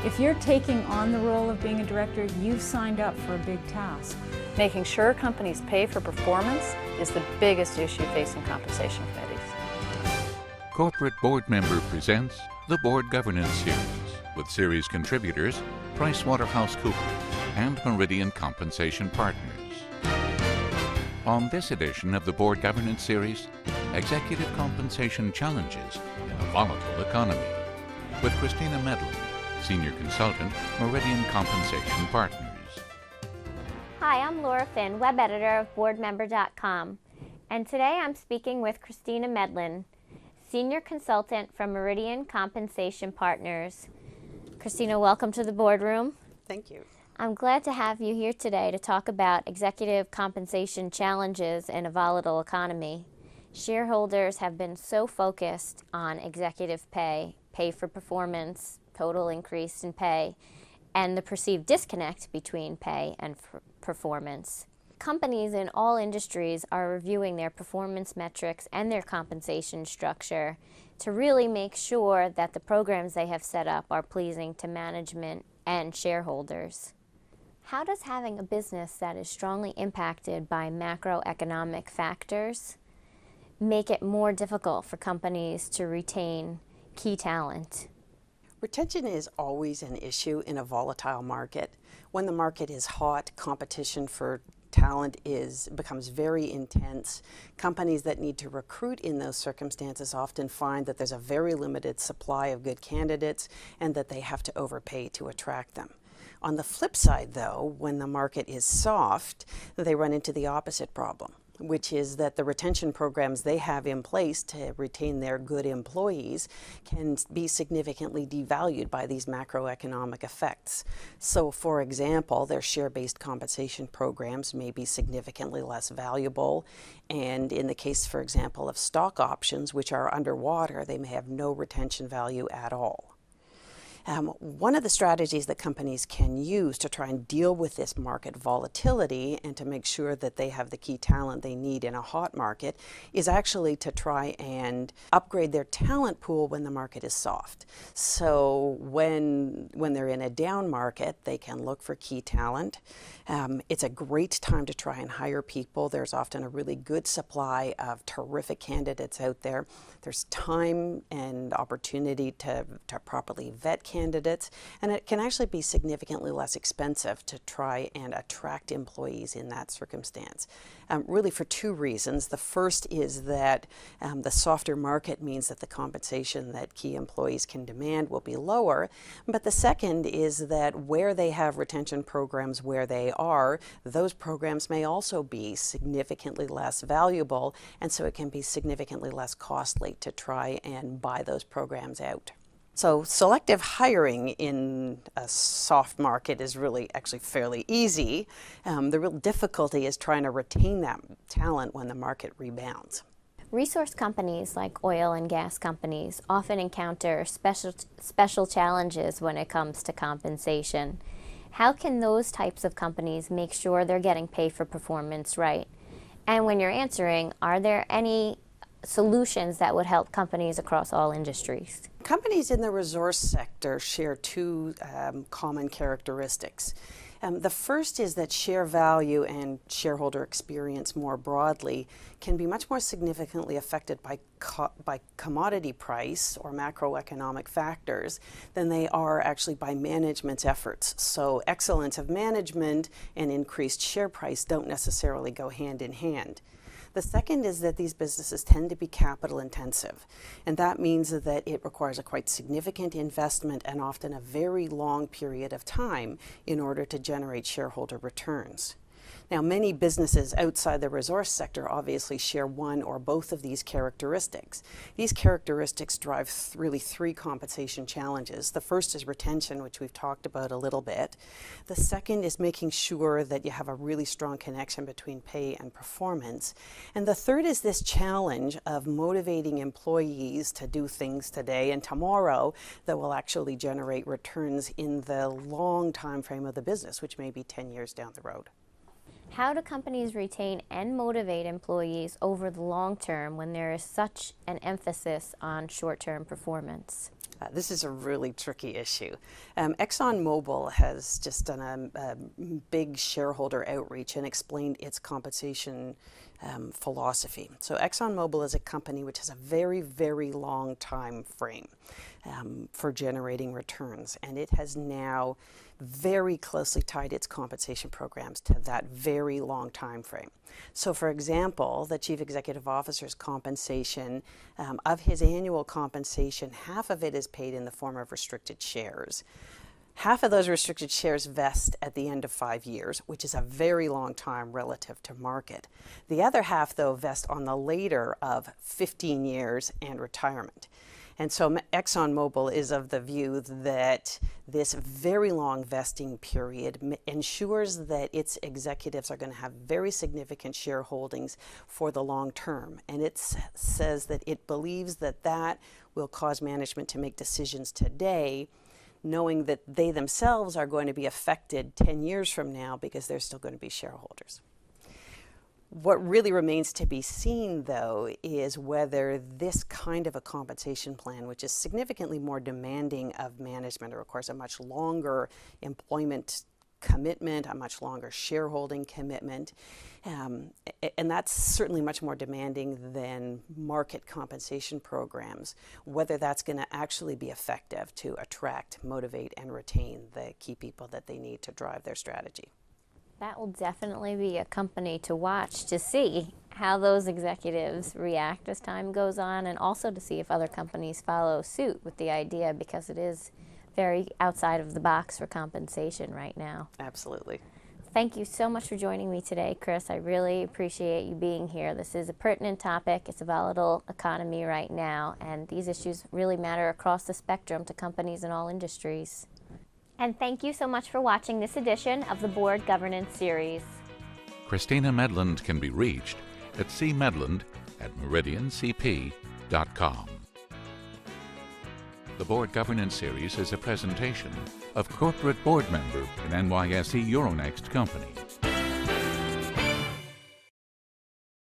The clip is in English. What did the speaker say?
If you're taking on the role of being a director, you've signed up for a big task. Making sure companies pay for performance is the biggest issue facing compensation committees. Corporate Board Member presents the Board Governance Series with series contributors PricewaterhouseCoopers and Meridian Compensation Partners. On this edition of the Board Governance Series, Executive Compensation Challenges in a Volatile Economy with Christina Medland, Senior Consultant, Meridian Compensation Partners. Hi, I'm Laura Finn, Web Editor of BoardMember.com, and today I'm speaking with Christina Medland, Senior Consultant from Meridian Compensation Partners. Christina, welcome to the boardroom. Thank you. I'm glad to have you here today to talk about executive compensation challenges in a volatile economy. Shareholders have been so focused on executive pay, pay for performance, total increase in pay, and the perceived disconnect between pay and performance. Companies in all industries are reviewing their performance metrics and their compensation structure to really make sure that the programs they have set up are pleasing to management and shareholders. How does having a business that is strongly impacted by macroeconomic factors make it more difficult for companies to retain key talent? Retention is always an issue in a volatile market. When the market is hot, competition for talent becomes very intense. Companies that need to recruit in those circumstances often find that there's a very limited supply of good candidates and that they have to overpay to attract them. On the flip side, though, when the market is soft, they run into the opposite problem, which is that the retention programs they have in place to retain their good employees can be significantly devalued by these macroeconomic effects. So, for example, their share-based compensation programs may be significantly less valuable, and in the case, for example, of stock options, which are underwater, they may have no retention value at all. One of the strategies that companies can use to try and deal with this market volatility and to make sure that they have the key talent they need in a hot market is actually to try and upgrade their talent pool when the market is soft. So when they're in a down market, they can look for key talent. It's a great time to try and hire people. There's often a really good supply of terrific candidates out there. There's time and opportunity to properly vet candidates, and it can actually be significantly less expensive to try and attract employees in that circumstance. Really for two reasons. The first is that the softer market means that the compensation that key employees can demand will be lower, but the second is that where they have retention programs where they are, those programs may also be significantly less valuable, and so it can be significantly less costly to try and buy those programs out. So selective hiring in a soft market is really actually fairly easy. The real difficulty is trying to retain that talent when the market rebounds. Resource companies like oil and gas companies often encounter special challenges when it comes to compensation. How can those types of companies make sure they're getting paid for performance right? And when you're answering, are there any solutions that would help companies across all industries? Companies in the resource sector share two common characteristics. The first is that share value and shareholder experience more broadly can be much more significantly affected by commodity price or macroeconomic factors than they are actually by management's efforts. So excellence of management and increased share price don't necessarily go hand in hand. The second is that these businesses tend to be capital intensive, and that means that it requires a quite significant investment and often a very long period of time in order to generate shareholder returns. Now, many businesses outside the resource sector obviously share one or both of these characteristics. These characteristics drive really three compensation challenges. The first is retention, which we've talked about a little bit. The second is making sure that you have a really strong connection between pay and performance. And the third is this challenge of motivating employees to do things today and tomorrow that will actually generate returns in the long time frame of the business, which may be 10 years down the road. How do companies retain and motivate employees over the long term when there is such an emphasis on short-term performance? This is a really tricky issue. ExxonMobil has just done a big shareholder outreach and explained its compensation philosophy. So ExxonMobil is a company which has a very, very long time frame for generating returns, and it has now very closely tied its compensation programs to that very long time frame. So for example, the Chief Executive Officer's compensation, of his annual compensation, half of it is paid in the form of restricted shares. Half of those restricted shares vest at the end of 5 years, which is a very long time relative to market. The other half, though, vest on the later of 15 years and retirement. And so ExxonMobil is of the view that this very long vesting period ensures that its executives are going to have very significant shareholdings for the long term. And it says that it believes that that will cause management to make decisions today, knowing that they themselves are going to be affected 10 years from now because they're still going to be shareholders. What really remains to be seen, though, is whether this kind of a compensation plan, which is significantly more demanding of management, or requires a much longer employment commitment, a much longer shareholding commitment, and that's certainly much more demanding than market compensation programs, whether that's going to actually be effective to attract, motivate, and retain the key people that they need to drive their strategy. That will definitely be a company to watch to see how those executives react as time goes on, and also to see if other companies follow suit with the idea, because it is very outside of the box for compensation right now. Absolutely. Thank you so much for joining me today, Chris. I really appreciate you being here. This is a pertinent topic. It's a volatile economy right now, and these issues really matter across the spectrum to companies in all industries. And thank you so much for watching this edition of the Board Governance Series. Christina Medland can be reached at cmedland@meridiancp.com. The Board Governance Series is a presentation of corporate board member in NYSE Euronext Company.